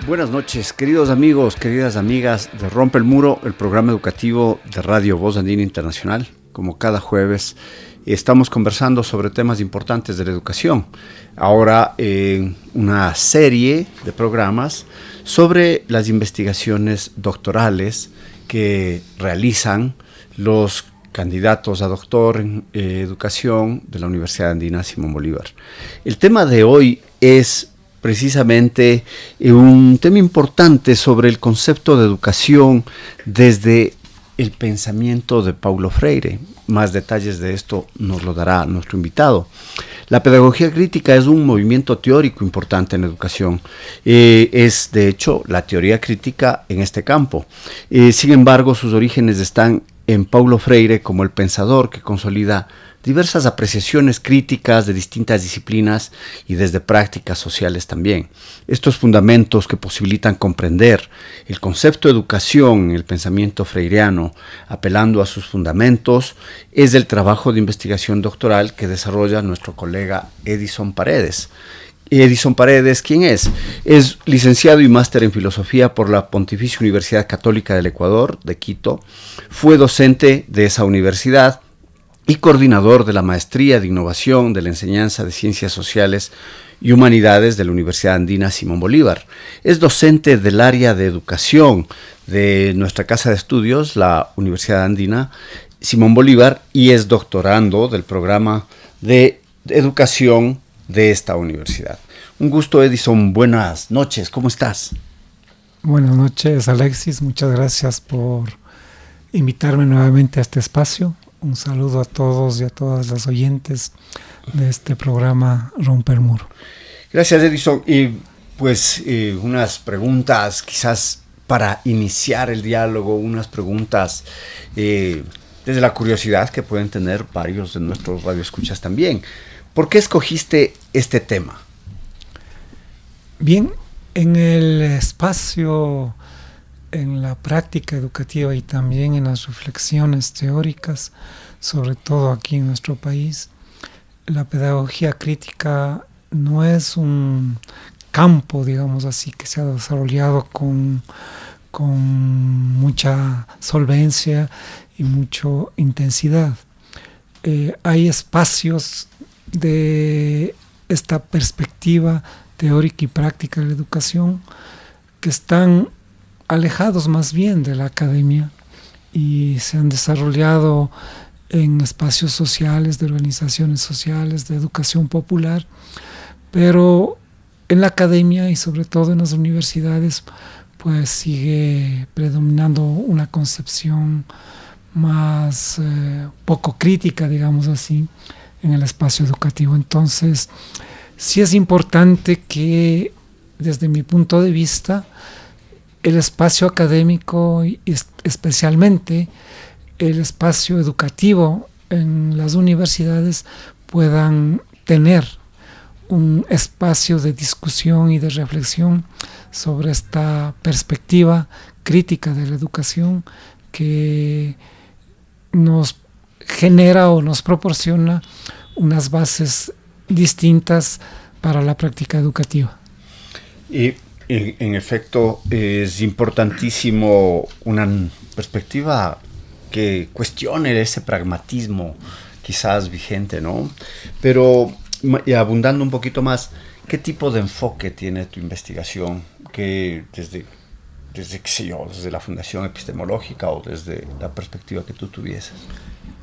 Buenas noches, queridos amigos, queridas amigas de Rompe el Muro, el programa educativo de Radio Voz Andina Internacional. Como cada jueves, estamos conversando sobre temas importantes de la educación. Ahora, una serie de programas sobre las investigaciones doctorales que realizan los candidatos a doctor en educación de la Universidad Andina Simón Bolívar. El tema de hoy es precisamente un tema importante sobre el concepto de educación desde el pensamiento de Paulo Freire. Más detalles de esto nos lo dará nuestro invitado. La pedagogía crítica es un movimiento teórico importante en la educación. Es, de hecho, la teoría crítica en este campo. Sin embargo, sus orígenes están en Paulo Freire como el pensador que consolida diversas apreciaciones críticas de distintas disciplinas y desde prácticas sociales también. Estos fundamentos que posibilitan comprender el concepto de educación en el pensamiento freireano, apelando a sus fundamentos, es el trabajo de investigación doctoral que desarrolla nuestro colega Edison Paredes. Edison Paredes, ¿quién es? Es licenciado y máster en filosofía por la Pontificia Universidad Católica del Ecuador, de Quito. Fue docente de esa universidad y coordinador de la Maestría de Innovación de la Enseñanza de Ciencias Sociales y Humanidades de la Universidad Andina Simón Bolívar. Es docente del área de educación de nuestra casa de estudios, la Universidad Andina Simón Bolívar, y es doctorando del programa de educación de esta universidad. Un gusto, Edison. Buenas noches. ¿Cómo estás? Buenas noches, Alexis. Muchas gracias por invitarme nuevamente a este espacio. Un saludo a todos y a todas las oyentes de este programa Rompe el Muro. Gracias, Edison. Y pues unas preguntas quizás para iniciar el diálogo, unas preguntas desde la curiosidad que pueden tener varios de nuestros radioescuchas también. ¿Por qué escogiste este tema? Bien, en el espacio, en la práctica educativa y también en las reflexiones teóricas, sobre todo aquí en nuestro país, la pedagogía crítica no es un campo, digamos así, que se ha desarrollado con mucha solvencia y mucha intensidad. Hay espacios de esta perspectiva teórica y práctica de la educación que están alejados más bien de la academia y se han desarrollado en espacios sociales, de organizaciones sociales, de educación popular, pero en la academia y sobre todo en las universidades pues sigue predominando una concepción más poco crítica, digamos así, en el espacio educativo. Entonces, sí es importante que, desde mi punto de vista, el espacio académico y especialmente el espacio educativo en las universidades puedan tener un espacio de discusión y de reflexión sobre esta perspectiva crítica de la educación que nos genera o nos proporciona unas bases distintas para la práctica educativa. Y en efecto es importantísimo una perspectiva que cuestione ese pragmatismo quizás vigente, ¿no? Pero y abundando un poquito más, ¿qué tipo de enfoque tiene tu investigación? Que desde qué sé yo, desde la Fundación Epistemológica o desde la perspectiva que tú tuvieses.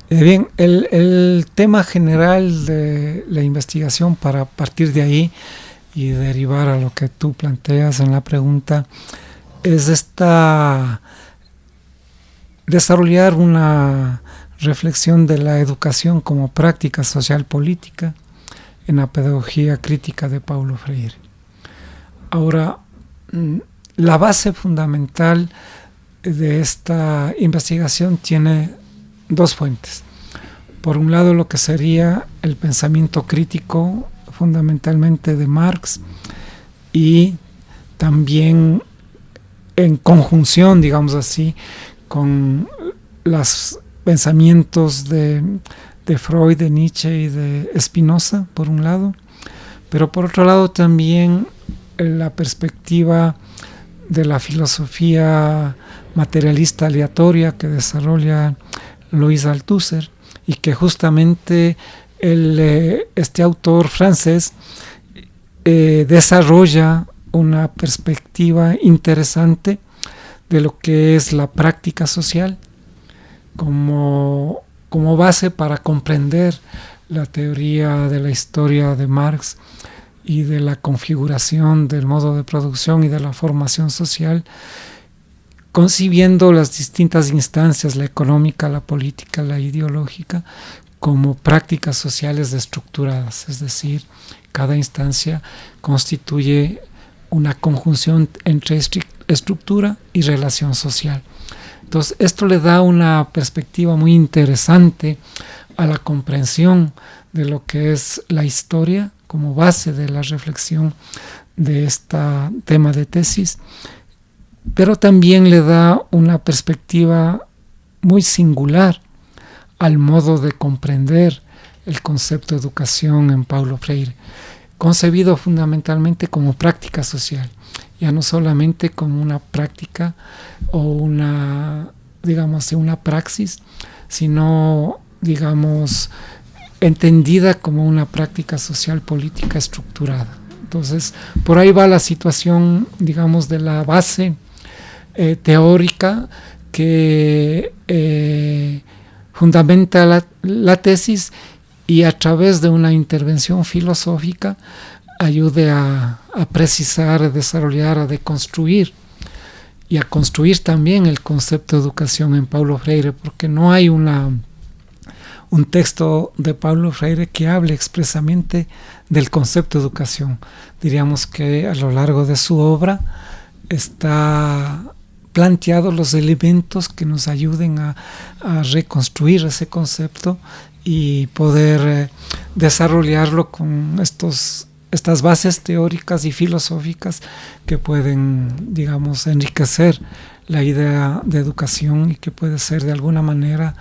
Bien, el tema general de la investigación, para partir de ahí y derivar a lo que tú planteas en la pregunta, es desarrollar una reflexión de la educación como práctica social política en la pedagogía crítica de Paulo Freire. Ahora, la base fundamental de esta investigación tiene dos fuentes. Por un lado, lo que sería el pensamiento crítico, fundamentalmente de Marx, y también en conjunción, digamos así, con los pensamientos de Freud, de Nietzsche y de Spinoza, por un lado, pero por otro lado también la perspectiva de la filosofía materialista aleatoria que desarrolla Louis Althusser, y que justamente este autor francés desarrolla una perspectiva interesante de lo que es la práctica social como base para comprender la teoría de la historia de Marx y de la configuración del modo de producción y de la formación social, concibiendo las distintas instancias, la económica, la política, la ideológica, como prácticas sociales estructuradas, es decir, cada instancia constituye una conjunción entre estructura y relación social. Entonces, esto le da una perspectiva muy interesante a la comprensión de lo que es la historia como base de la reflexión de este tema de tesis, pero también le da una perspectiva muy singular al modo de comprender el concepto de educación en Paulo Freire, concebido fundamentalmente como práctica social, ya no solamente como una práctica o una praxis, sino, entendida como una práctica social política estructurada. Entonces, por ahí va la situación, de la base teórica que fundamenta la tesis, y a través de una intervención filosófica ayude a precisar, a desarrollar, a deconstruir y a construir también el concepto de educación en Paulo Freire, porque no hay un texto de Paulo Freire que hable expresamente del concepto de educación. Diríamos que a lo largo de su obra está planteados los elementos que nos ayuden a reconstruir ese concepto y poder desarrollarlo con estas bases teóricas y filosóficas que pueden, enriquecer la idea de educación, y que puede ser de alguna manera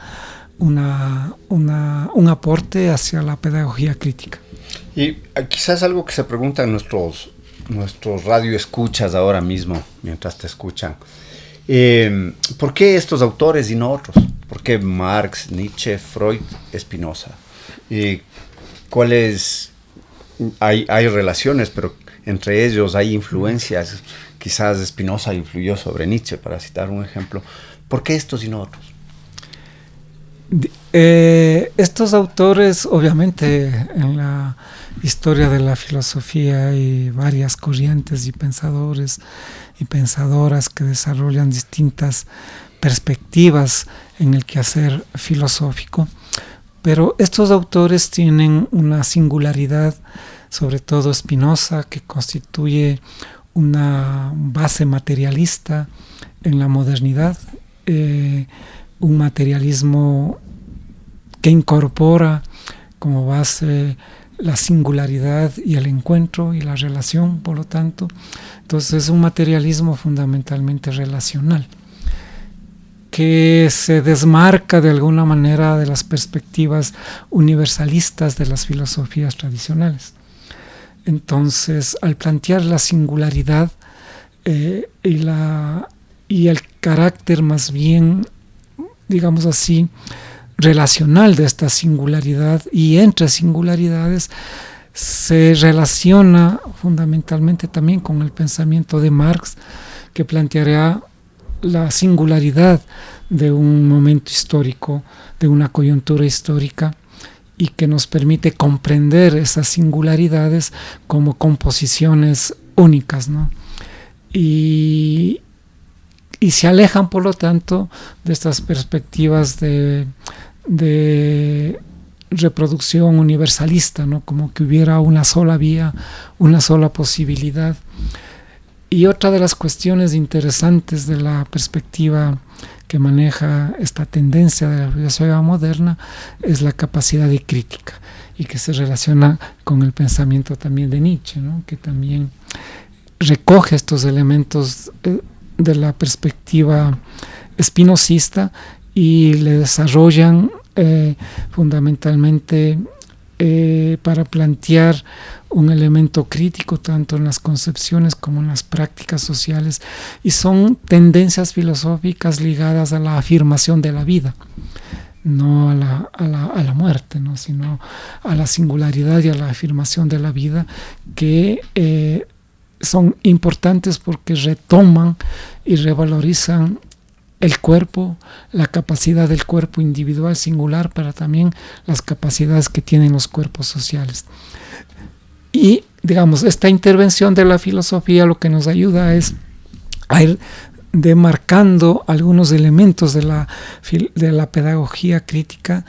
un aporte hacia la pedagogía crítica. Y quizás algo que se preguntan nuestros radioescuchas ahora mismo, mientras te escuchan. ¿Por qué estos autores y no otros? ¿Por qué Marx, Nietzsche, Freud, Spinoza? ¿Cuáles? Hay relaciones, pero entre ellos hay influencias. Quizás Spinoza influyó sobre Nietzsche, para citar un ejemplo. ¿Por qué estos y no otros? Estos autores, obviamente, en la historia de la filosofía hay varias corrientes y pensadores y pensadoras que desarrollan distintas perspectivas en el quehacer filosófico, pero estos autores tienen una singularidad, sobre todo Spinoza, que constituye una base materialista en la modernidad, un materialismo que incorpora como base la singularidad y el encuentro y la relación, por lo tanto. Entonces es un materialismo fundamentalmente relacional, que se desmarca de alguna manera de las perspectivas universalistas de las filosofías tradicionales. Entonces, al plantear la singularidad y el carácter más bien, relacional de esta singularidad y entre singularidades, se relaciona fundamentalmente también con el pensamiento de Marx, que planteará la singularidad de un momento histórico, de una coyuntura histórica, y que nos permite comprender esas singularidades como composiciones únicas, ¿no? Y se alejan, por lo tanto, de estas perspectivas de reproducción universalista, ¿no? Como que hubiera una sola vía, una sola posibilidad. Y otra de las cuestiones interesantes de la perspectiva que maneja esta tendencia de la filosofía moderna es la capacidad de crítica, y que se relaciona con el pensamiento también de Nietzsche, ¿no? Que también recoge estos elementos de la perspectiva spinozista y le desarrollan fundamentalmente para plantear un elemento crítico tanto en las concepciones como en las prácticas sociales, y son tendencias filosóficas ligadas a la afirmación de la vida, no a la muerte, ¿no? Sino a la singularidad y a la afirmación de la vida, que son importantes porque retoman y revalorizan el cuerpo, la capacidad del cuerpo individual singular, pero también las capacidades que tienen los cuerpos sociales. Y, digamos, esta intervención de la filosofía lo que nos ayuda es a ir demarcando algunos elementos de la pedagogía crítica,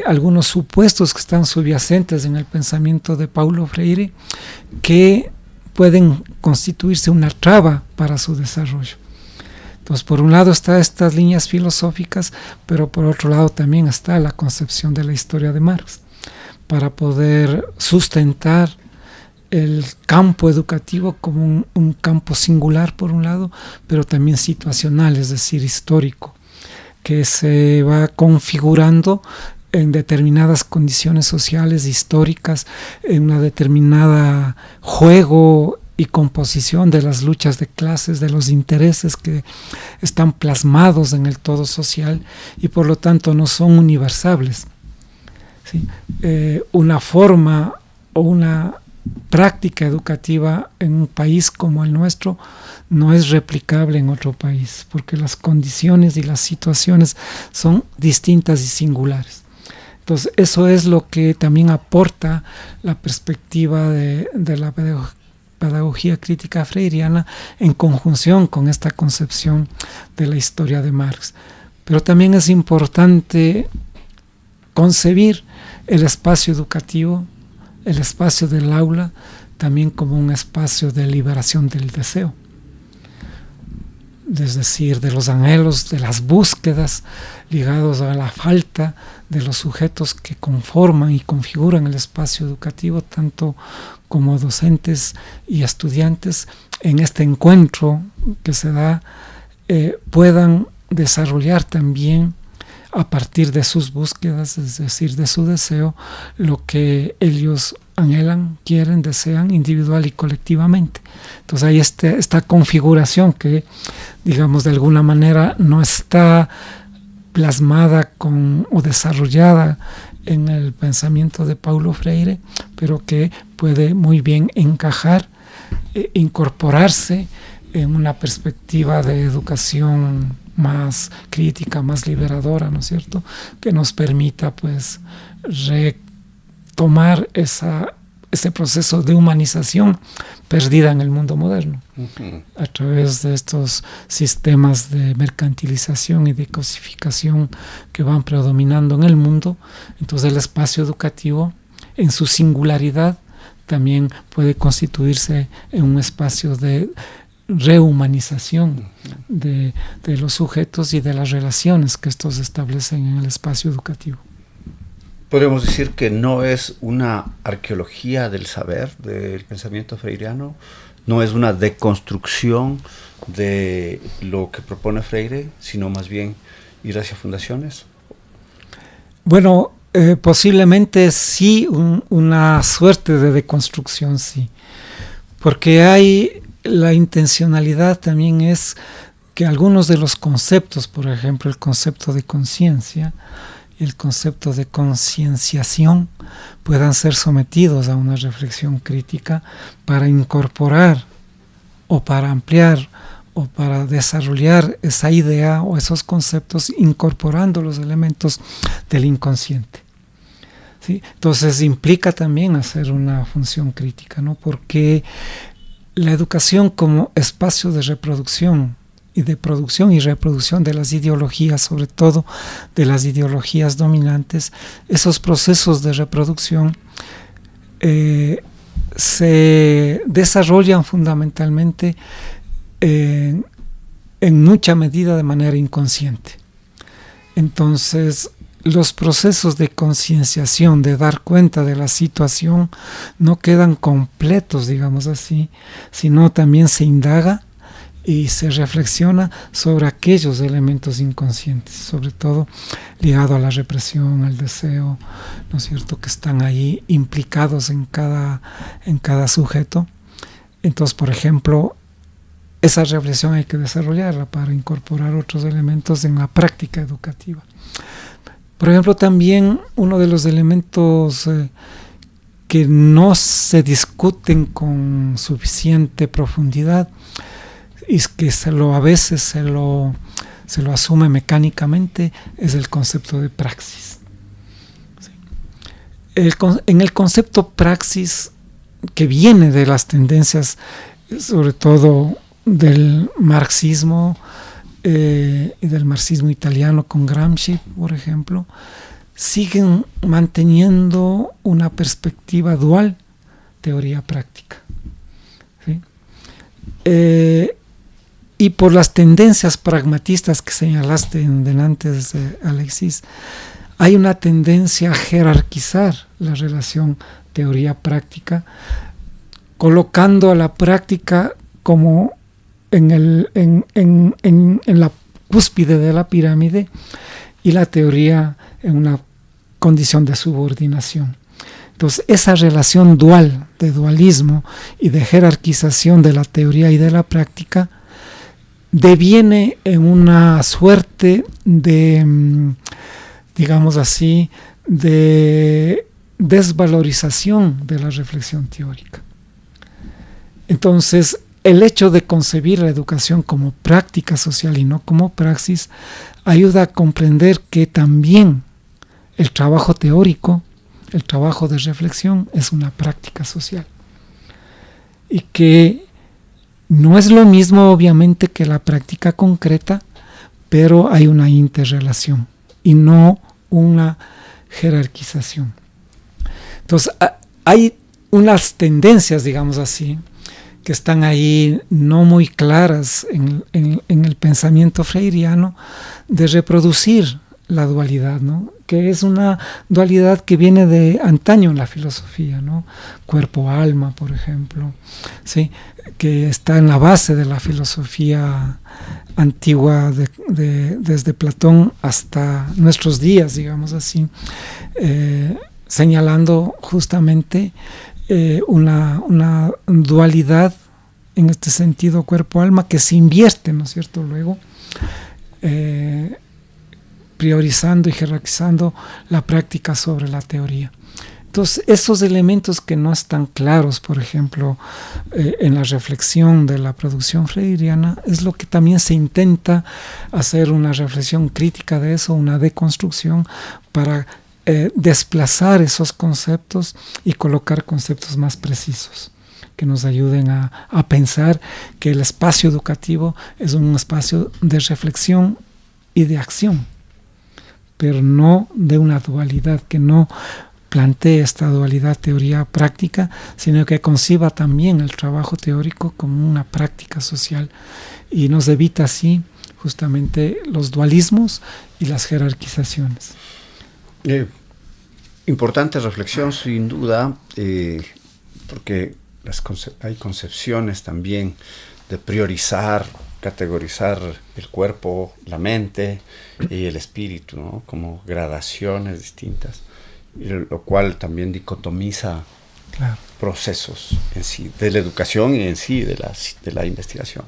algunos supuestos que están subyacentes en el pensamiento de Paulo Freire, que pueden constituirse una traba para su desarrollo. Entonces, por un lado están estas líneas filosóficas, pero por otro lado también está la concepción de la historia de Marx, para poder sustentar el campo educativo como un campo singular por un lado, pero también situacional, es decir, histórico, que se va configurando en determinadas condiciones sociales, históricas, en una determinada juego y composición de las luchas de clases, de los intereses que están plasmados en el todo social y por lo tanto no son universales. ¿Sí? Una forma o una práctica educativa en un país como el nuestro no es replicable en otro país, porque las condiciones y las situaciones son distintas y singulares. Entonces, eso es lo que también aporta la perspectiva de la pedagogía crítica freiriana en conjunción con esta concepción de la historia de Marx. Pero también es importante concebir el espacio educativo, el espacio del aula, también como un espacio de liberación del deseo, es decir, de los anhelos, de las búsquedas ligados a la falta de los sujetos que conforman y configuran el espacio educativo, tanto como docentes y estudiantes, en este encuentro que se da, puedan desarrollar también a partir de sus búsquedas, es decir, de su deseo, lo que ellos anhelan, quieren, desean individual y colectivamente. Entonces hay esta configuración que, digamos, de alguna manera no está plasmada o desarrollada en el pensamiento de Paulo Freire, pero que puede muy bien encajar, incorporarse en una perspectiva de educación más crítica, más liberadora, ¿no es cierto?, que nos permita pues retomar ese proceso de humanización perdida en el mundo moderno, a través de estos sistemas de mercantilización y de cosificación que van predominando en el mundo. Entonces el espacio educativo en su singularidad también puede constituirse en un espacio de rehumanización de los sujetos y de las relaciones que estos establecen en el espacio educativo. Podemos decir que no es una arqueología del saber del pensamiento freiriano, no es una deconstrucción de lo que propone Freire, sino más bien ir hacia fundaciones. Bueno, posiblemente sí, una suerte de deconstrucción, sí, porque hay la intencionalidad también es que algunos de los conceptos, por ejemplo, el concepto de conciencia y el concepto de concienciación, puedan ser sometidos a una reflexión crítica para incorporar o para ampliar o para desarrollar esa idea o esos conceptos incorporando los elementos del inconsciente. ¿Sí? Entonces implica también hacer una función crítica, ¿no? Porque la educación como espacio de reproducción y de producción y reproducción de las ideologías, sobre todo de las ideologías dominantes, esos procesos de reproducción se desarrollan fundamentalmente en mucha medida de manera inconsciente. Entonces, los procesos de concienciación, de dar cuenta de la situación, no quedan completos, digamos así, sino también se indaga y se reflexiona sobre aquellos elementos inconscientes, sobre todo ligado a la represión, al deseo, ¿no es cierto?, que están ahí implicados en cada sujeto. Entonces, por ejemplo, esa reflexión hay que desarrollarla para incorporar otros elementos en la práctica educativa. Por ejemplo, también uno de los elementos que no se discuten con suficiente profundidad y que a veces se lo asume mecánicamente es el concepto de praxis. ¿Sí? En el concepto praxis, que viene de las tendencias, sobre todo del marxismo y del marxismo italiano con Gramsci, por ejemplo, siguen manteniendo una perspectiva dual, teoría-práctica. ¿Sí? Y por las tendencias pragmatistas que señalaste antes, Alexis, hay una tendencia a jerarquizar la relación teoría-práctica, colocando a la práctica como en la cúspide de la pirámide y la teoría en una condición de subordinación. Entonces, esa relación dual, de dualismo y de jerarquización de la teoría y de la práctica, deviene en una suerte de, digamos así, de desvalorización de la reflexión teórica. Entonces, el hecho de concebir la educación como práctica social y no como praxis ayuda a comprender que también el trabajo teórico, el trabajo de reflexión, es una práctica social. Y que no es lo mismo, obviamente, que la práctica concreta, pero hay una interrelación y no una jerarquización. Entonces, hay unas tendencias, digamos así, que están ahí no muy claras en el pensamiento freiriano, de reproducir la dualidad, ¿no? Que es una dualidad que viene de antaño en la filosofía, ¿no? Cuerpo-alma, por ejemplo, ¿sí? Que está en la base de la filosofía antigua desde Platón hasta nuestros días, digamos así, señalando justamente una dualidad en este sentido cuerpo-alma que se invierte, ¿no es cierto?, luego priorizando y jerarquizando la práctica sobre la teoría. Entonces, esos elementos que no están claros, por ejemplo, en la reflexión de la producción freiriana, es lo que también se intenta hacer una reflexión crítica de eso, una deconstrucción, para desplazar esos conceptos y colocar conceptos más precisos que nos ayuden a pensar que el espacio educativo es un espacio de reflexión y de acción, pero no de una dualidad, que no plantee esta dualidad teoría-práctica, sino que conciba también el trabajo teórico como una práctica social y nos evita así justamente los dualismos y las jerarquizaciones. Importante reflexión, sin duda, porque hay concepciones también de priorizar, categorizar el cuerpo, la mente y el espíritu, ¿no?, como gradaciones distintas, lo cual también dicotomiza procesos en sí, de la educación y en sí de la investigación.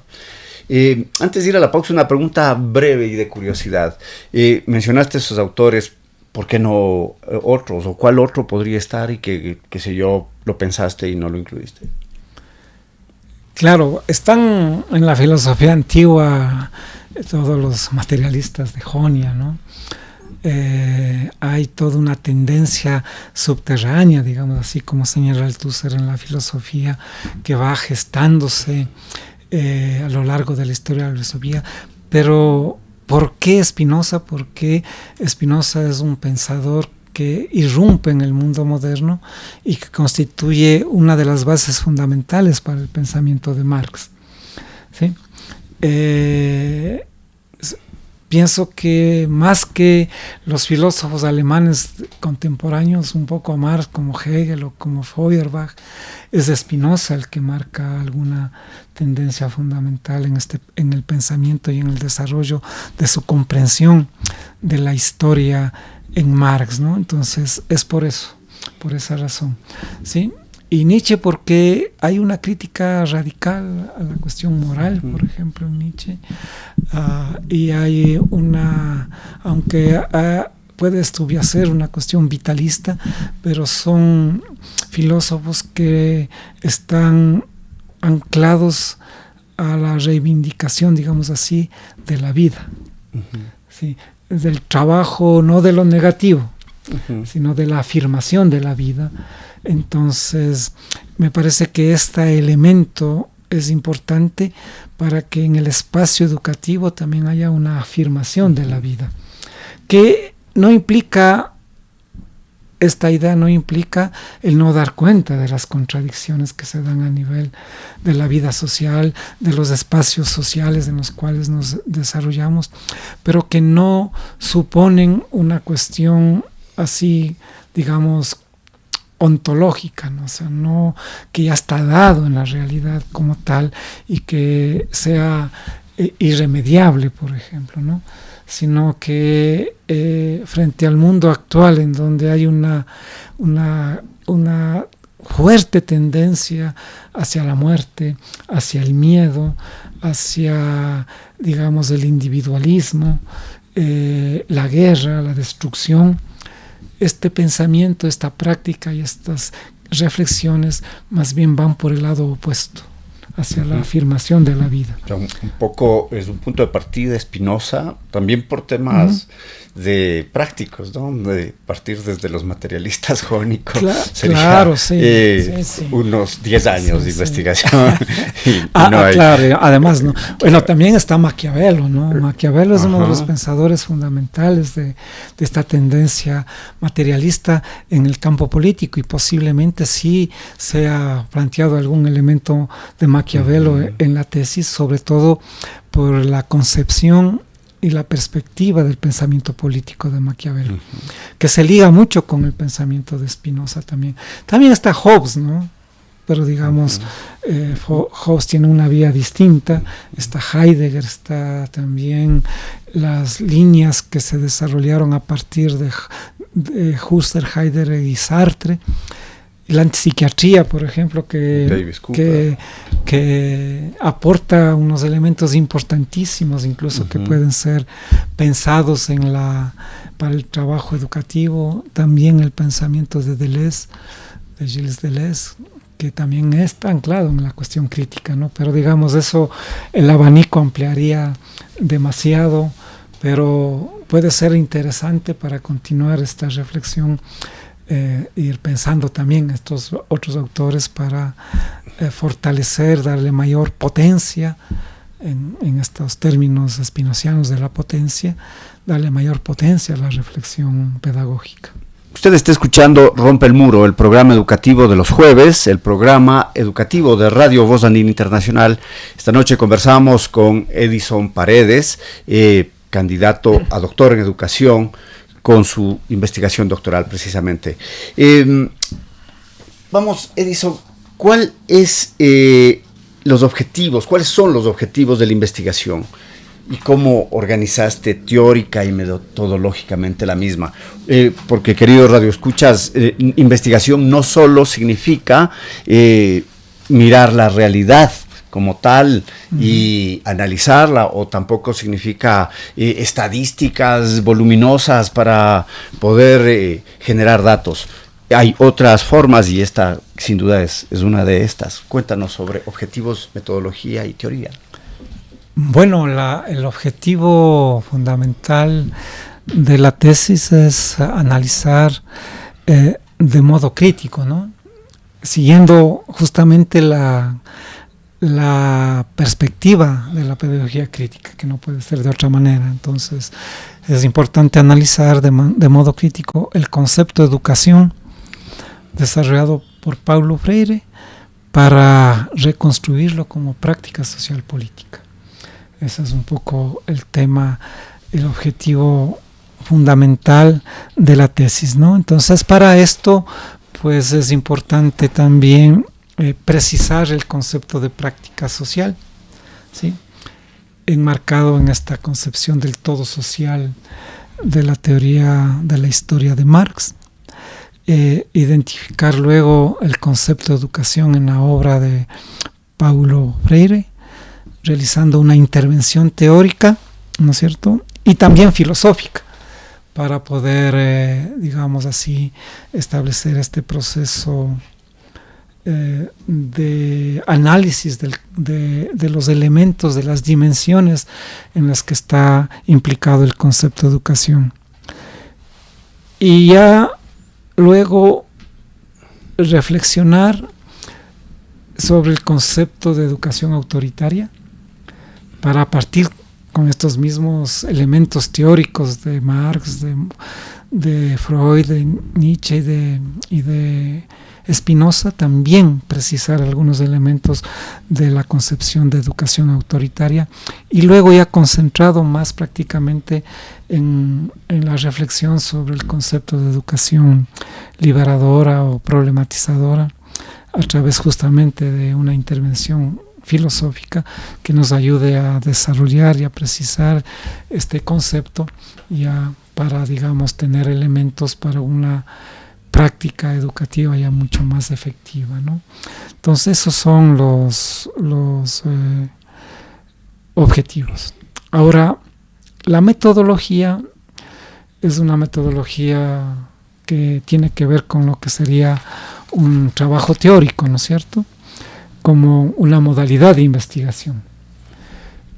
Antes de ir a la pausa, una pregunta breve y de curiosidad. Mencionaste esos autores, ¿por qué no otros? ¿O cuál otro podría estar y que sé yo, lo pensaste y no lo incluiste? Claro, están en la filosofía antigua todos los materialistas de Jonia, ¿no? Hay toda una tendencia subterránea, digamos así, como señala Althusser en la filosofía, que va gestándose a lo largo de la historia de la filosofía. Pero ¿por qué Spinoza? Porque Spinoza es un pensador que irrumpe en el mundo moderno y que constituye una de las bases fundamentales para el pensamiento de Marx, ¿sí? pienso que más que los filósofos alemanes contemporáneos, un poco Marx como Hegel o como Feuerbach, es Spinoza el que marca alguna tendencia fundamental en el pensamiento y en el desarrollo de su comprensión de la historia en Marx, ¿no? Entonces es por eso, por esa razón, ¿sí? Y Nietzsche porque hay una crítica radical a la cuestión moral, por ejemplo, en Nietzsche, y hay aunque puede ser una cuestión vitalista, pero son filósofos que están anclados a la reivindicación, digamos así, de la vida, ¿sí? Del trabajo, no de lo negativo, sino de la afirmación de la vida. Entonces, me parece que este elemento es importante para que en el espacio educativo también haya una afirmación de la vida, que no implica, esta idea no implica el no dar cuenta de las contradicciones que se dan a nivel de la vida social, de los espacios sociales en los cuales nos desarrollamos, pero que no suponen una cuestión así, digamos, ontológica, ¿no? O sea, no que ya está dado en la realidad como tal y que sea irremediable, por ejemplo, ¿no? Sino que frente al mundo actual, en donde hay una fuerte tendencia hacia la muerte, hacia el miedo, hacia, digamos, el individualismo, la guerra, la destrucción, este pensamiento, esta práctica y estas reflexiones más bien van por el lado opuesto, hacia la afirmación de la vida. O sea, un poco es un punto de partida Spinoza, también por temas de prácticos, ¿no? De partir desde los materialistas jónicos. Claro, sí, sí. Unos 10 años de investigación. Claro, además, ¿no? Bueno, también está Maquiavelo, ¿no? Maquiavelo es uno de los pensadores fundamentales de esta tendencia materialista en el campo político, y posiblemente sí se ha planteado algún elemento de Maquiavelo en la tesis, sobre todo por la concepción y la perspectiva del pensamiento político de Maquiavelo, que se liga mucho con el pensamiento de Spinoza también. También está Hobbes, ¿no? Pero digamos, Hobbes tiene una vía distinta, está Heidegger, está también las líneas que se desarrollaron a partir de Husserl, Heidegger y Sartre. La antipsiquiatría, por ejemplo, que aporta unos elementos importantísimos, incluso que pueden ser pensados para el trabajo educativo. También el pensamiento de Gilles Deleuze, que también está anclado en la cuestión crítica, ¿no? Pero digamos, eso, el abanico ampliaría demasiado, pero puede ser interesante para continuar esta reflexión. Ir pensando también estos otros autores para fortalecer, darle mayor potencia en estos términos espinocianos de la potencia, darle mayor potencia a la reflexión pedagógica. Usted está escuchando Rompe el Muro, el programa educativo de los jueves, el programa educativo de Radio Voz Andina Internacional. Esta noche conversamos con Edison Paredes, candidato a doctor en educación, con su investigación doctoral precisamente. Vamos, Edison, ¿cuáles son los objetivos de la investigación y cómo organizaste teórica y metodológicamente la misma? Porque, queridos radioescuchas, investigación no solo significa mirar la realidad como tal y analizarla, o tampoco significa estadísticas voluminosas para poder generar datos. Hay otras formas y esta sin duda es una de estas. Cuéntanos sobre objetivos, metodología y teoría. Bueno, el objetivo fundamental de la tesis es analizar de modo crítico, ¿no? Siguiendo justamente la perspectiva de la pedagogía crítica, que no puede ser de otra manera. Entonces, es importante analizar de modo crítico el concepto de educación desarrollado por Paulo Freire para reconstruirlo como práctica social política. Ese es un poco el tema el objetivo fundamental de la tesis, ¿no? Entonces, para esto, pues es importante también precisar el concepto de práctica social, ¿sí? Enmarcado en esta concepción del todo social de la teoría de la historia de Marx. Identificar luego el concepto de educación en la obra de Paulo Freire, realizando una intervención teórica, ¿no es cierto?, y también filosófica, para poder, digamos así, establecer este proceso de análisis de los elementos, de las dimensiones en las que está implicado el concepto de educación. Y ya luego reflexionar sobre el concepto de educación autoritaria, para partir con estos mismos elementos teóricos de Marx, de Freud, de Nietzsche y de Spinoza, también precisar algunos elementos de la concepción de educación autoritaria, y luego ya concentrado más prácticamente en la reflexión sobre el concepto de educación liberadora o problematizadora, a través justamente de una intervención filosófica que nos ayude a desarrollar y a precisar este concepto, ya para, digamos, tener elementos para una práctica educativa ya mucho más efectiva, ¿no? Entonces esos son los objetivos. Ahora, la metodología es una metodología que tiene que ver con lo que sería un trabajo teórico, ¿no es cierto?, como una modalidad de investigación.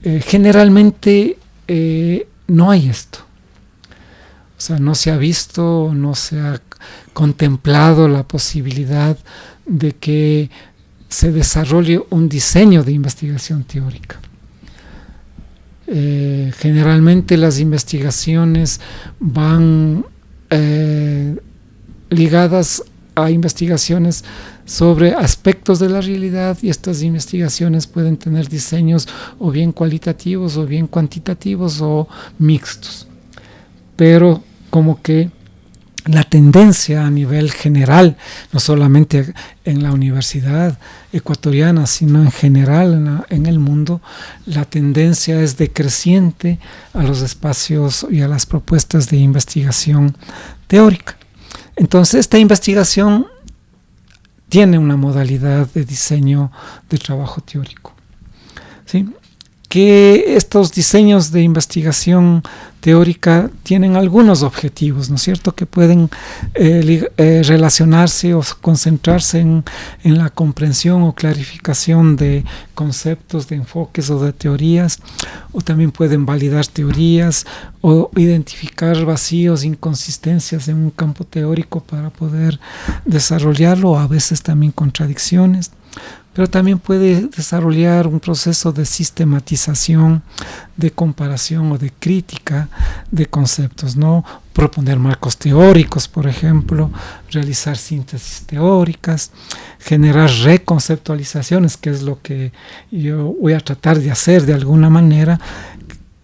Generalmente no hay esto. O sea, no se ha visto, no se ha contemplado la posibilidad de que se desarrolle un diseño de investigación teórica. Generalmente las investigaciones van ligadas a investigaciones sobre aspectos de la realidad, y estas investigaciones pueden tener diseños o bien cualitativos o bien cuantitativos o mixtos. Pero como que la tendencia a nivel general, no solamente en la universidad ecuatoriana, sino en general en el mundo, la tendencia es decreciente a los espacios y a las propuestas de investigación teórica. Entonces, esta investigación tiene una modalidad de diseño de trabajo teórico, ¿sí? Que estos diseños de investigación teórica tienen algunos objetivos, ¿no es cierto?, que pueden relacionarse o concentrarse en la comprensión o clarificación de conceptos, de enfoques o de teorías, o también pueden validar teorías o identificar vacíos, inconsistencias en un campo teórico para poder desarrollarlo, o a veces también contradicciones. Pero también puede desarrollar un proceso de sistematización, de comparación o de crítica de conceptos, ¿no? Proponer marcos teóricos, por ejemplo, realizar síntesis teóricas, generar reconceptualizaciones, que es lo que yo voy a tratar de hacer de alguna manera,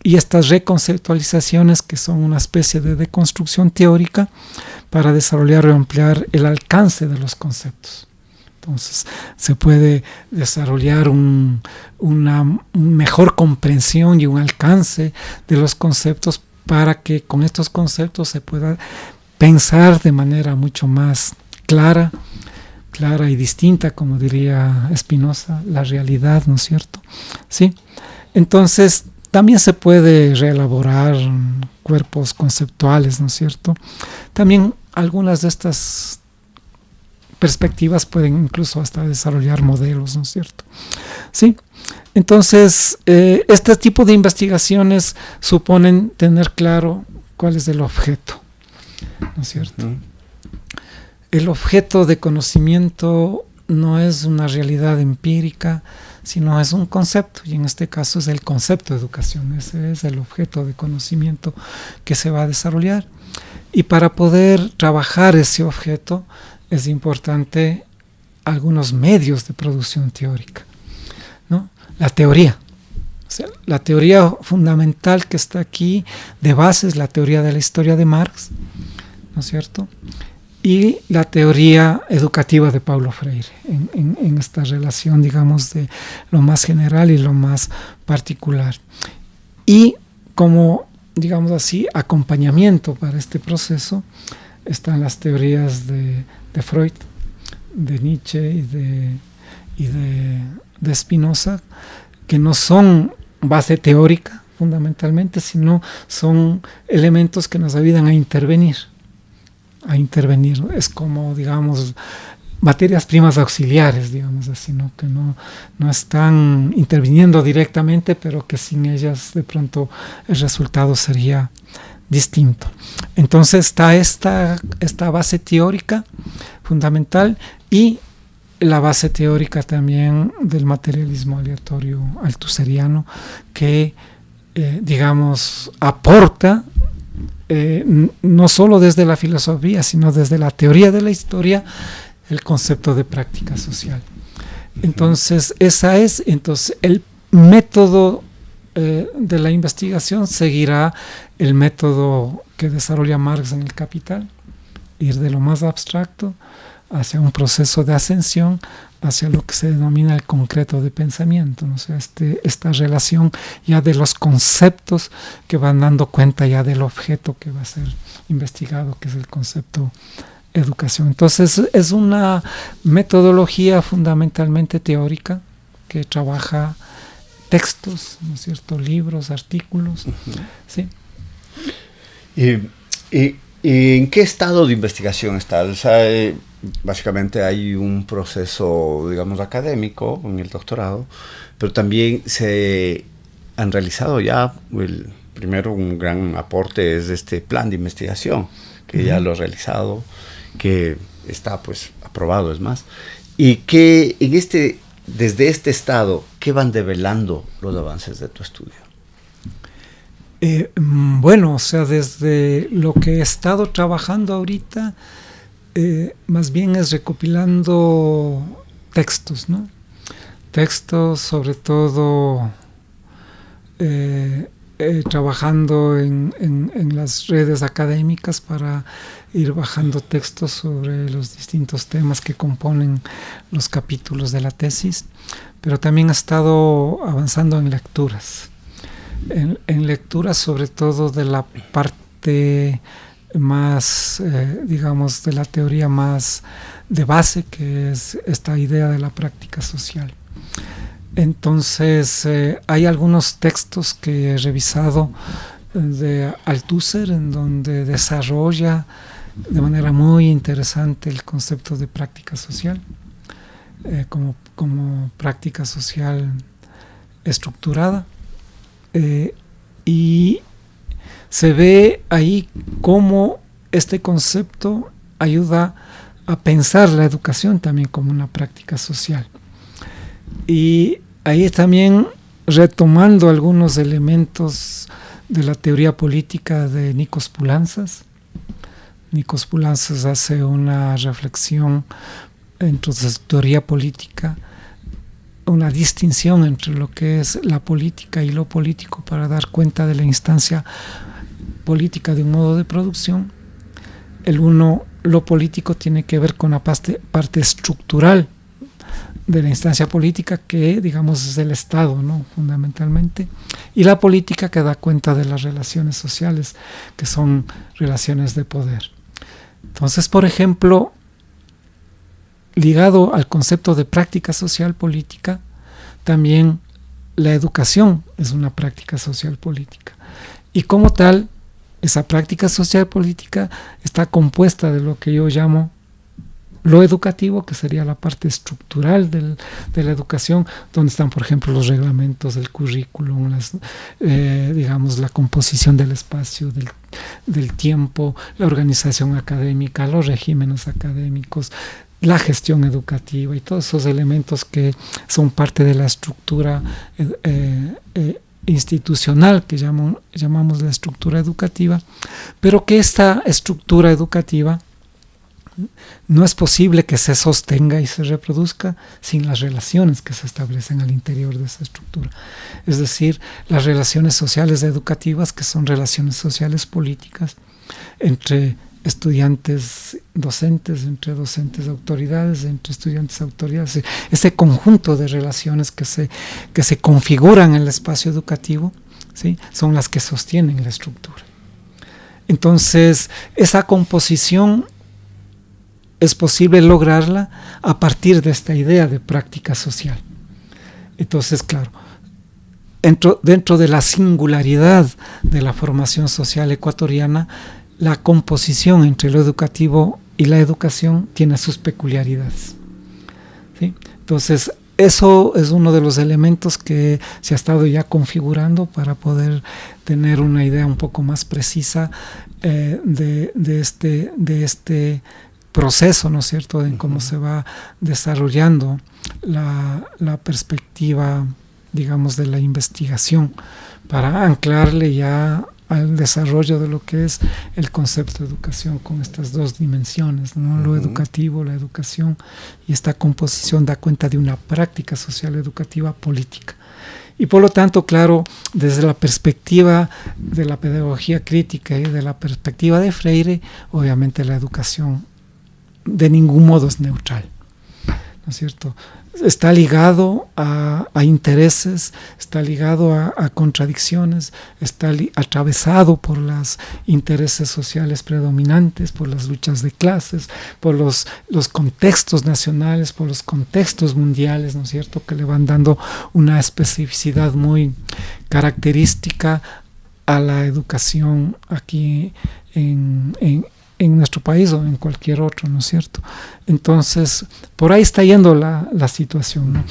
y estas reconceptualizaciones, que son una especie de deconstrucción teórica para desarrollar o ampliar el alcance de los conceptos. Entonces se puede desarrollar una mejor comprensión y un alcance de los conceptos, para que con estos conceptos se pueda pensar de manera mucho más clara y distinta, como diría Spinoza, la realidad, ¿no es cierto? ¿Sí? Entonces también se puede reelaborar cuerpos conceptuales, ¿no es cierto? También algunas de estas perspectivas pueden incluso hasta desarrollar modelos, ¿no es cierto? Sí. Entonces, este tipo de investigaciones suponen tener claro cuál es el objeto, ¿no es cierto? El objeto de conocimiento no es una realidad empírica, sino es un concepto, y en este caso es el concepto de educación. Ese es el objeto de conocimiento que se va a desarrollar. Y para poder trabajar ese objeto, es importante algunos medios de producción teórica, ¿no? La teoría, O sea, la teoría fundamental que está aquí de base es la teoría de la historia de Marx, ¿no es cierto? Y la teoría educativa de Paulo Freire, en esta relación, digamos, de lo más general y lo más particular. Y como, digamos así, acompañamiento para este proceso están las teorías de Freud, de Nietzsche y de Spinoza, que no son base teórica fundamentalmente, sino son elementos que nos ayudan a intervenir. Es como, digamos, materias primas auxiliares, digamos así, ¿no? Que no están interviniendo directamente, pero que sin ellas de pronto el resultado sería distinto. Entonces está esta base teórica fundamental y la base teórica también del materialismo aleatorio althuseriano que, digamos, aporta no solo desde la filosofía, sino desde la teoría de la historia, el concepto de práctica social. Entonces, el método de la investigación seguirá el método que desarrolla Marx en El Capital, ir de lo más abstracto hacia un proceso de ascensión, hacia lo que se denomina el concreto de pensamiento, ¿no? O sea, esta relación ya de los conceptos que van dando cuenta ya del objeto que va a ser investigado, que es el concepto educación. Entonces es una metodología fundamentalmente teórica que trabaja textos, ¿no es cierto?, libros, artículos. Uh-huh. ¿Sí? ¿Y en qué estado de investigación está? O sea, básicamente hay un proceso, digamos, académico en el doctorado, pero también se han realizado ya, primero un gran aporte es este plan de investigación, que ya lo ha realizado, que está pues aprobado, es más, y que desde este estado, ¿qué van develando los avances de tu estudio? Bueno, o sea, desde lo que he estado trabajando ahorita, más bien es recopilando textos, ¿no? Textos, sobre todo trabajando en las redes académicas para ir bajando textos sobre los distintos temas que componen los capítulos de la tesis, pero también he estado avanzando en lecturas. En lecturas sobre todo de la parte más, digamos, de la teoría más de base, que es esta idea de la práctica social. Entonces, hay algunos textos que he revisado de Althusser, en donde desarrolla de manera muy interesante el concepto de práctica social, como práctica social estructurada. Y se ve ahí cómo este concepto ayuda a pensar la educación también como una práctica social. Y ahí también retomando algunos elementos de la teoría política de Nikos Poulantzas. Nikos Poulantzas hace una reflexión entre su teoría política, una distinción entre lo que es la política y lo político para dar cuenta de la instancia política de un modo de producción. Lo político tiene que ver con la parte estructural de la instancia política, que digamos es el Estado, ¿no?, fundamentalmente, y la política que da cuenta de las relaciones sociales, que son relaciones de poder. Entonces, por ejemplo, ligado al concepto de práctica social política, también la educación es una práctica social política. Y como tal, esa práctica social política está compuesta de lo que yo llamo lo educativo, que sería la parte estructural de la educación, donde están, por ejemplo, los reglamentos del currículum, digamos, la composición del espacio, del tiempo, la organización académica, los regímenes académicos, la gestión educativa y todos esos elementos que son parte de la estructura institucional que llamamos la estructura educativa, pero que esta estructura educativa no es posible que se sostenga y se reproduzca sin las relaciones que se establecen al interior de esa estructura. Es decir, las relaciones sociales educativas, que son relaciones sociales políticas, entre estudiantes docentes, entre docentes autoridades, entre estudiantes autoridades, ese conjunto de relaciones que se configuran en el espacio educativo, ¿sí?, son las que sostienen la estructura. Entonces, esa composición es posible lograrla a partir de esta idea de práctica social. Entonces, claro, dentro de la singularidad de la formación social ecuatoriana, la composición entre lo educativo y la educación tiene sus peculiaridades, ¿sí? Entonces, eso es uno de los elementos que se ha estado ya configurando para poder tener una idea un poco más precisa de este proceso, ¿no es cierto?, en cómo se va desarrollando la perspectiva, digamos, de la investigación, para anclarle ya al desarrollo de lo que es el concepto de educación con estas dos dimensiones, ¿no? Lo educativo, la educación, y esta composición da cuenta de una práctica social educativa política. Y por lo tanto, claro, desde la perspectiva de la pedagogía crítica y de la perspectiva de Freire, obviamente la educación de ningún modo es neutral, ¿no es cierto? Está ligado a intereses, está ligado a contradicciones, está atravesado por los intereses sociales predominantes, por las luchas de clases, por los contextos nacionales, por los contextos mundiales, ¿no es cierto?, que le van dando una especificidad muy característica a la educación aquí en nuestro país o en cualquier otro, ¿no es cierto? Entonces, por ahí está yendo la situación, ¿no?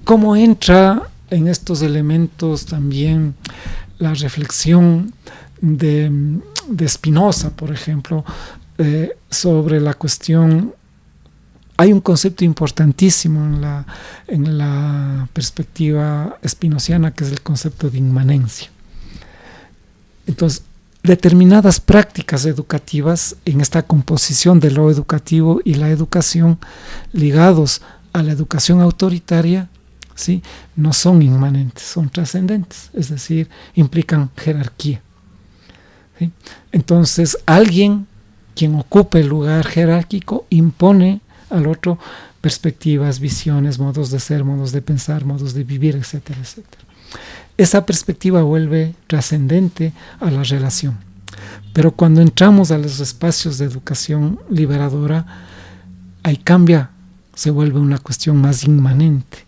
¿Cómo entra en estos elementos también la reflexión de Spinoza, por ejemplo, sobre la cuestión? Hay un concepto importantísimo en la perspectiva spinociana, que es el concepto de inmanencia. Entonces, determinadas prácticas educativas en esta composición de lo educativo y la educación ligados a la educación autoritaria, ¿sí?, no son inmanentes, son trascendentes, es decir, implican jerarquía, ¿sí? Entonces, alguien quien ocupe el lugar jerárquico impone al otro perspectivas, visiones, modos de ser, modos de pensar, modos de vivir, etcétera, etcétera. Esa perspectiva vuelve trascendente a la relación. Pero cuando entramos a los espacios de educación liberadora, ahí cambia, se vuelve una cuestión más inmanente.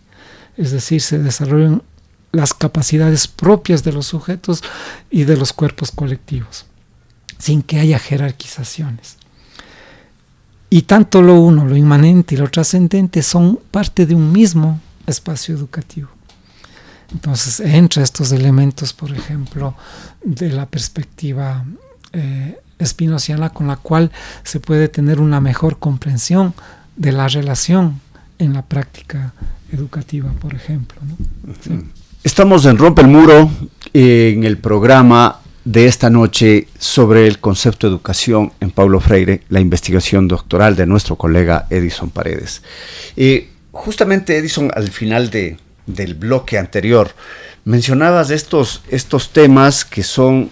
Es decir, se desarrollan las capacidades propias de los sujetos y de los cuerpos colectivos, sin que haya jerarquizaciones. Y tanto lo uno, lo inmanente y lo trascendente son parte de un mismo espacio educativo. Entonces, entre estos elementos, por ejemplo, de la perspectiva spinociana, con la cual se puede tener una mejor comprensión de la relación en la práctica educativa, por ejemplo, ¿no? Sí. Estamos en Rompe el Muro, en el programa de esta noche sobre el concepto de educación en Paulo Freire, la investigación doctoral de nuestro colega Edison Paredes. Justamente, Edison, al final del bloque anterior, mencionabas estos temas que son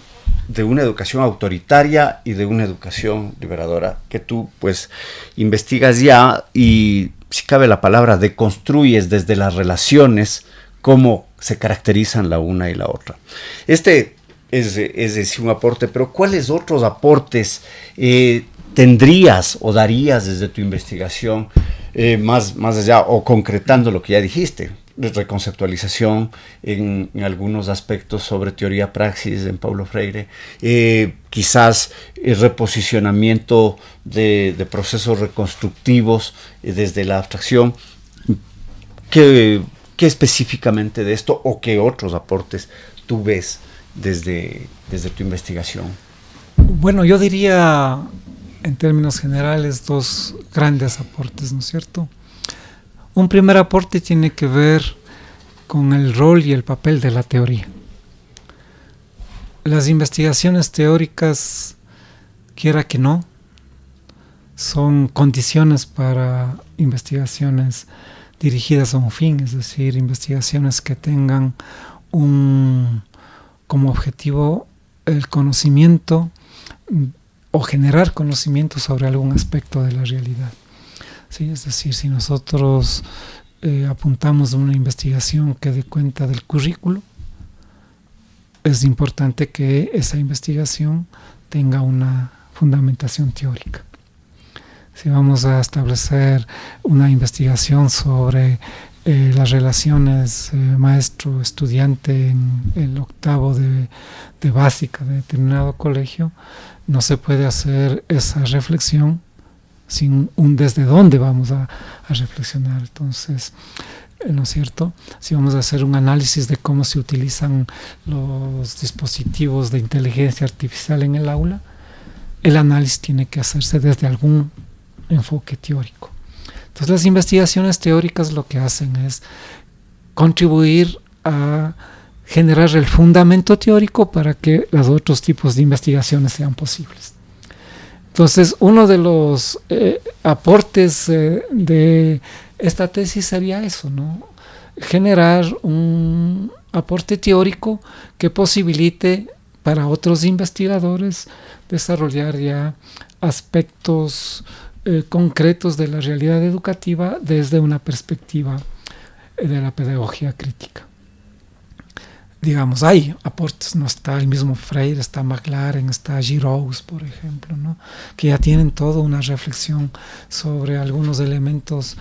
de una educación autoritaria y de una educación liberadora, que tú pues investigas ya y, si cabe la palabra, deconstruyes desde las relaciones cómo se caracterizan la una y la otra. Este es decir, un aporte, pero ¿cuáles otros aportes tendrías o darías desde tu investigación más allá, o concretando lo que ya dijiste, de reconceptualización en algunos aspectos sobre teoría praxis en Paulo Freire, quizás el reposicionamiento de procesos reconstructivos desde la abstracción? ¿Qué específicamente de esto o qué otros aportes tú ves desde tu investigación? Bueno, yo diría en términos generales dos grandes aportes, ¿no es cierto? Un primer aporte tiene que ver con el rol y el papel de la teoría. Las investigaciones teóricas, quiera que no, son condiciones para investigaciones dirigidas a un fin, es decir, investigaciones que tengan como objetivo el conocimiento o generar conocimiento sobre algún aspecto de la realidad. ¿Sí? Es decir, si nosotros apuntamos a una investigación que dé cuenta del currículo, es importante que esa investigación tenga una fundamentación teórica. Si vamos a establecer una investigación sobre las relaciones maestro-estudiante en el octavo de básica de determinado colegio, no se puede hacer esa reflexión sin un desde dónde vamos a reflexionar. Entonces, ¿no es cierto? Si vamos a hacer un análisis de cómo se utilizan los dispositivos de inteligencia artificial en el aula, el análisis tiene que hacerse desde algún enfoque teórico. Entonces, las investigaciones teóricas lo que hacen es contribuir a generar el fundamento teórico para que los otros tipos de investigaciones sean posibles. Entonces, uno de los aportes de esta tesis sería eso, ¿no? Generar un aporte teórico que posibilite para otros investigadores desarrollar ya aspectos concretos de la realidad educativa desde una perspectiva de la pedagogía crítica. Digamos, hay aportes, no está el mismo Freire, está McLaren, está Giroux, por ejemplo, ¿no? Que ya tienen toda una reflexión sobre algunos elementos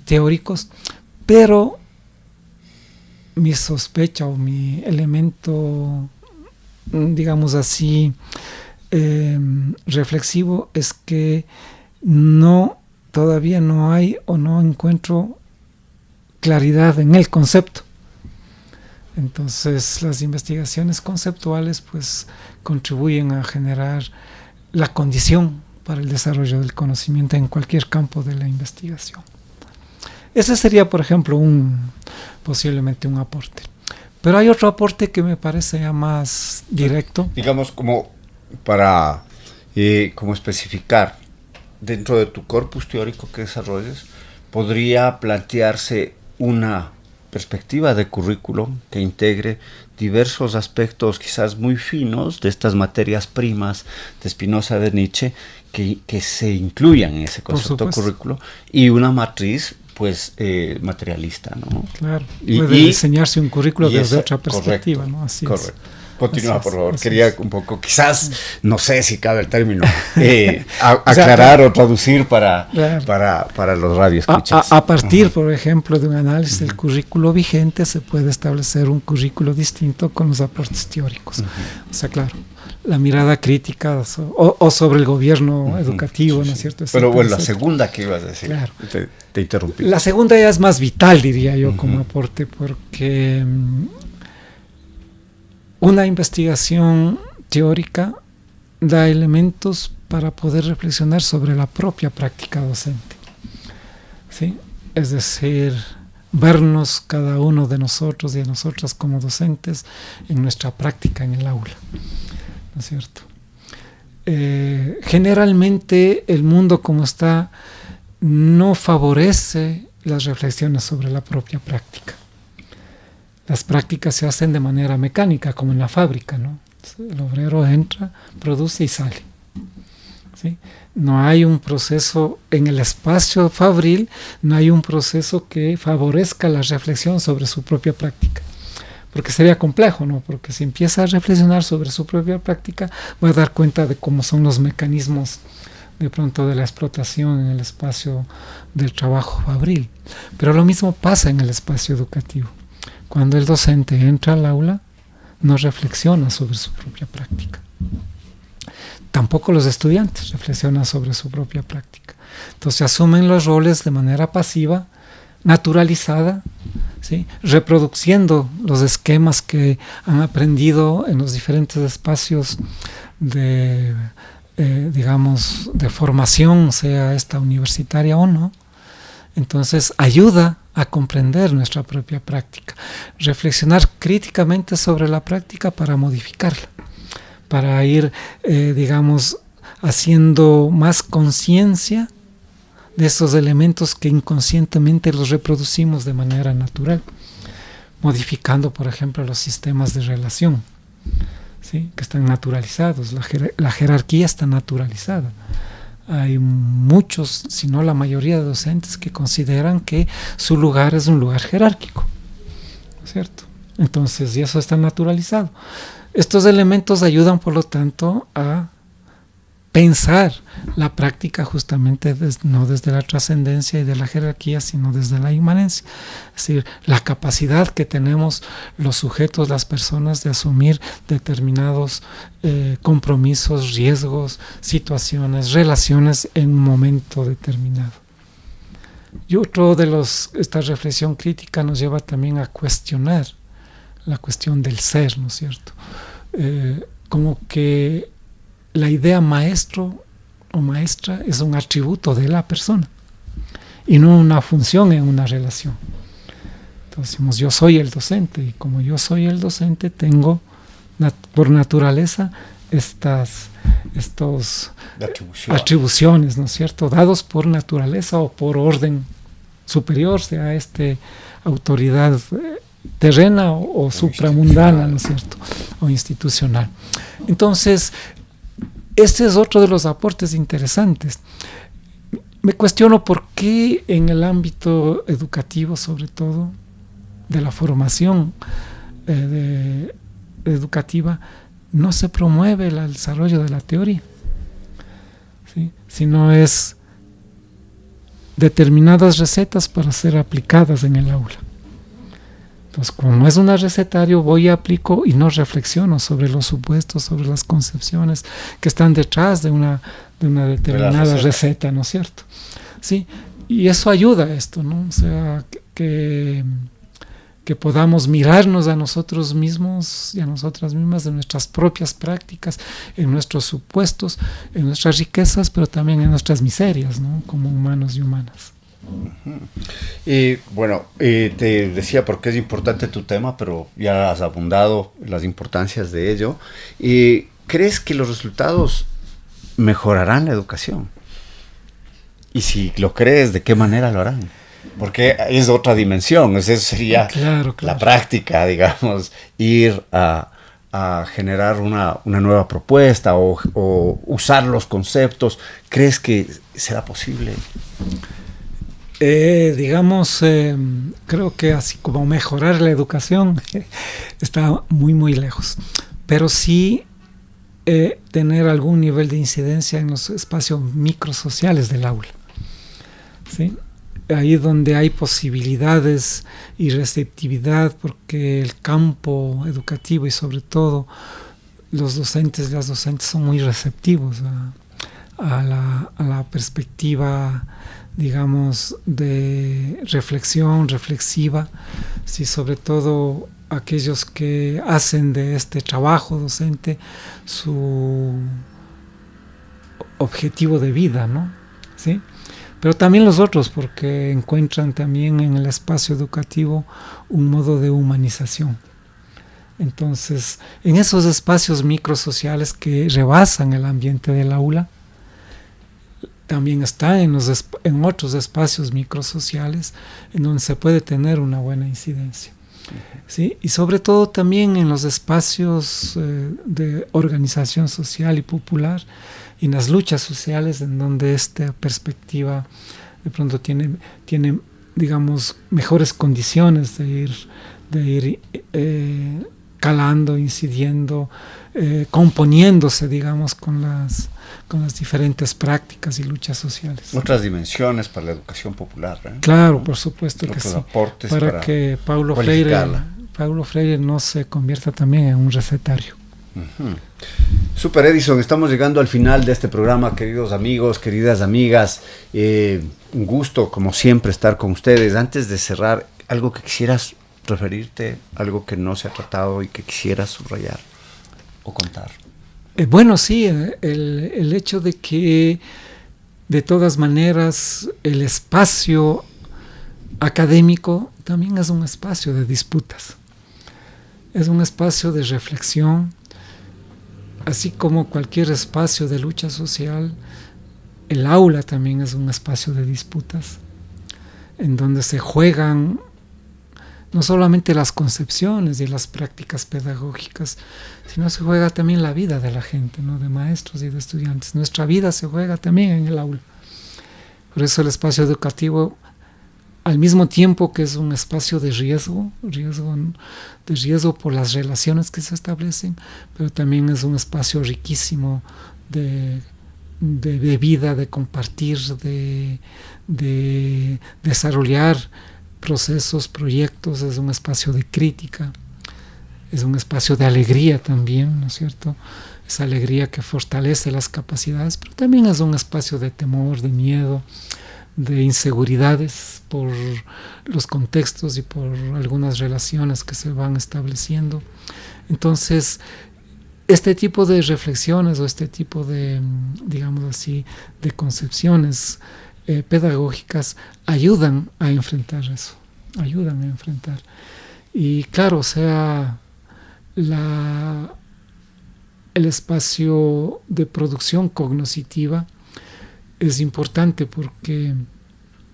teóricos, pero mi sospecha o mi elemento, digamos así, reflexivo es que todavía no hay o no encuentro claridad en el concepto. Entonces, las investigaciones conceptuales pues contribuyen a generar la condición para el desarrollo del conocimiento en cualquier campo de la investigación. Ese sería, por ejemplo, posiblemente un aporte. Pero hay otro aporte que me parece ya más directo. Digamos, como para como especificar, dentro de tu corpus teórico que desarrolles, podría plantearse una perspectiva de currículo que integre diversos aspectos quizás muy finos de estas materias primas de Spinoza, de Nietzsche, que se incluyan en ese concepto currículo, y una matriz pues materialista, ¿no? Claro, puede diseñarse un currículo desde otra perspectiva, correcto, ¿no? Así correcto. Es. Continúa, por favor. Quería un poco, quizás, no sé si cabe el término, aclarar o traducir para los radioescuchas. A partir, por ejemplo, de un análisis del currículo vigente, se puede establecer un currículo distinto con los aportes teóricos. O sea, claro, la mirada crítica o sobre el gobierno educativo, ¿no es cierto? Pero bueno, la segunda que ibas a decir, claro. Te interrumpí. La segunda ya es más vital, diría yo, como aporte, porque una investigación teórica da elementos para poder reflexionar sobre la propia práctica docente, ¿sí? Es decir, vernos cada uno de nosotros y de nosotras como docentes en nuestra práctica en el aula, ¿no es cierto? Generalmente el mundo como está no favorece las reflexiones sobre la propia práctica. Las prácticas se hacen de manera mecánica, como en la fábrica, ¿no? El obrero entra, produce y sale, ¿sí? No hay un proceso en el espacio fabril, no hay un proceso que favorezca la reflexión sobre su propia práctica, porque sería complejo, ¿no? Porque si empieza a reflexionar sobre su propia práctica, va a dar cuenta de cómo son los mecanismos de pronto de la explotación en el espacio del trabajo fabril. Pero lo mismo pasa en el espacio educativo. Cuando el docente entra al aula, no reflexiona sobre su propia práctica. Tampoco los estudiantes reflexionan sobre su propia práctica. Entonces asumen los roles de manera pasiva, naturalizada, ¿sí? Reproduciendo los esquemas que han aprendido en los diferentes espacios de formación, sea esta universitaria o no. Entonces ayuda a comprender nuestra propia práctica, reflexionar críticamente sobre la práctica para modificarla, para ir, haciendo más conciencia de esos elementos que inconscientemente los reproducimos de manera natural, modificando, por ejemplo, los sistemas de relación, ¿sí? Que están naturalizados, la jerarquía está naturalizada. Hay muchos, si no la mayoría de docentes que consideran que su lugar es un lugar jerárquico, ¿cierto? Entonces, y eso está naturalizado. Estos elementos ayudan, por lo tanto, a pensar la práctica justamente no desde la trascendencia y de la jerarquía, sino desde la inmanencia. Es decir, la capacidad que tenemos los sujetos, las personas, de asumir determinados compromisos, riesgos, situaciones, relaciones en un momento determinado. Y esta reflexión crítica nos lleva también a cuestionar la cuestión del ser, ¿no es cierto? Como que la idea maestro o maestra es un atributo de la persona y no una función en una relación. Entonces decimos, yo soy el docente, y como yo soy el docente tengo por naturaleza estos atribuciones, ¿no es cierto?, dados por naturaleza o por orden superior, sea autoridad terrena o supramundana, ¿no es cierto?, o institucional. Entonces, este es otro de los aportes interesantes. Me cuestiono por qué en el ámbito educativo, sobre todo de la formación educativa, no se promueve el desarrollo de la teoría, ¿sí? Sino es determinadas recetas para ser aplicadas en el aula. Entonces, como es un recetario, voy y aplico y no reflexiono sobre los supuestos, sobre las concepciones que están detrás de una determinada receta, ¿no es cierto? Sí, y eso ayuda a esto, ¿no? O sea, que podamos mirarnos a nosotros mismos y a nosotras mismas de nuestras propias prácticas, en nuestros supuestos, en nuestras riquezas, pero también en nuestras miserias, ¿no?, como humanos y humanas. Y bueno, te decía por qué es importante tu tema, pero ya has abundado en las importancias de ello. ¿Crees que los resultados mejorarán la educación? Y si lo crees, ¿de qué manera lo harán? Porque es otra dimensión, eso sería claro. La práctica, digamos, ir a generar una nueva propuesta o usar los conceptos. ¿Crees que será posible? Creo que así como mejorar la educación está muy, muy lejos. Pero sí tener algún nivel de incidencia en los espacios microsociales del aula, ¿sí? Ahí donde hay posibilidades y receptividad, porque el campo educativo y sobre todo los docentes y las docentes son muy receptivos a la perspectiva, digamos, de reflexión reflexiva, sí, sobre todo aquellos que hacen de este trabajo docente su objetivo de vida, ¿no? ¿Sí? Pero también los otros, porque encuentran también en el espacio educativo un modo de humanización. Entonces, en esos espacios microsociales que rebasan el ambiente del aula, también está en otros espacios microsociales en donde se puede tener una buena incidencia. ¿Sí? Y sobre todo también en los espacios de organización social y popular y en las luchas sociales en donde esta perspectiva de pronto tiene digamos, mejores condiciones de ir calando, incidiendo, componiéndose, digamos, con las diferentes prácticas y luchas sociales. Otras dimensiones para la educación popular, ¿eh? Claro, por supuesto que sí. Aportes para que Paulo Freire no se convierta también en un recetario. Uh-huh. Super Edison, estamos llegando al final de este programa, queridos amigos, queridas amigas. Un gusto, como siempre, estar con ustedes. Antes de cerrar, algo que quisieras referirte, algo que no se ha tratado y que quisieras subrayar o contar. Bueno, sí, el hecho de que de todas maneras el espacio académico también es un espacio de disputas, es un espacio de reflexión, así como cualquier espacio de lucha social, el aula también es un espacio de disputas, en donde se juegan no solamente las concepciones y las prácticas pedagógicas, sino se juega también la vida de la gente, ¿no? De maestros y de estudiantes. Nuestra vida se juega también en el aula. Por eso el espacio educativo, al mismo tiempo que es un espacio de riesgo por las relaciones que se establecen, pero también es un espacio riquísimo de vida, de compartir, de desarrollar procesos, proyectos. Es un espacio de crítica, es un espacio de alegría también, ¿no es cierto? Esa alegría que fortalece las capacidades, pero también es un espacio de temor, de miedo, de inseguridades por los contextos y por algunas relaciones que se van estableciendo. Entonces, este tipo de reflexiones o este tipo de, digamos así, de concepciones pedagógicas ayudan a enfrentar eso, ayudan a enfrentar. Y claro, o sea, el espacio de producción cognoscitiva es importante porque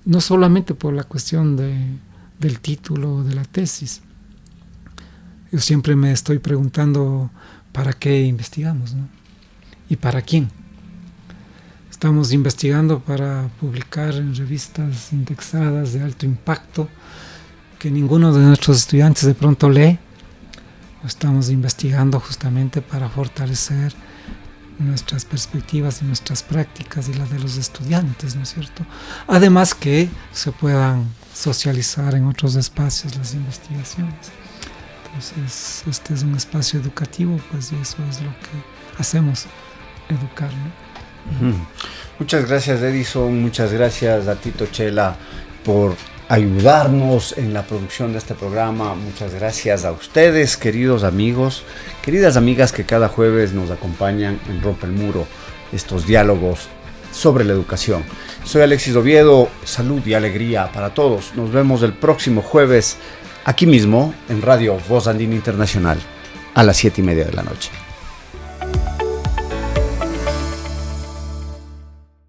no solamente por la cuestión del título de la tesis. Yo siempre me estoy preguntando para qué investigamos, ¿no? Y para quién. Estamos investigando para publicar en revistas indexadas de alto impacto que ninguno de nuestros estudiantes de pronto lee. Estamos investigando justamente para fortalecer nuestras perspectivas y nuestras prácticas y las de los estudiantes, ¿no es cierto? Además que se puedan socializar en otros espacios las investigaciones. Entonces, este es un espacio educativo, pues, y eso es lo que hacemos, educar, ¿no? Muchas gracias, Edison, muchas gracias a Tito Chela por ayudarnos en la producción de este programa. Muchas gracias a ustedes, queridos amigos, queridas amigas que cada jueves nos acompañan en Rompe el Muro, estos diálogos sobre la educación. Soy Alexis Oviedo, salud y alegría para todos. Nos vemos el próximo jueves aquí mismo en Radio Voz Andina Internacional a las 7:30 de la noche.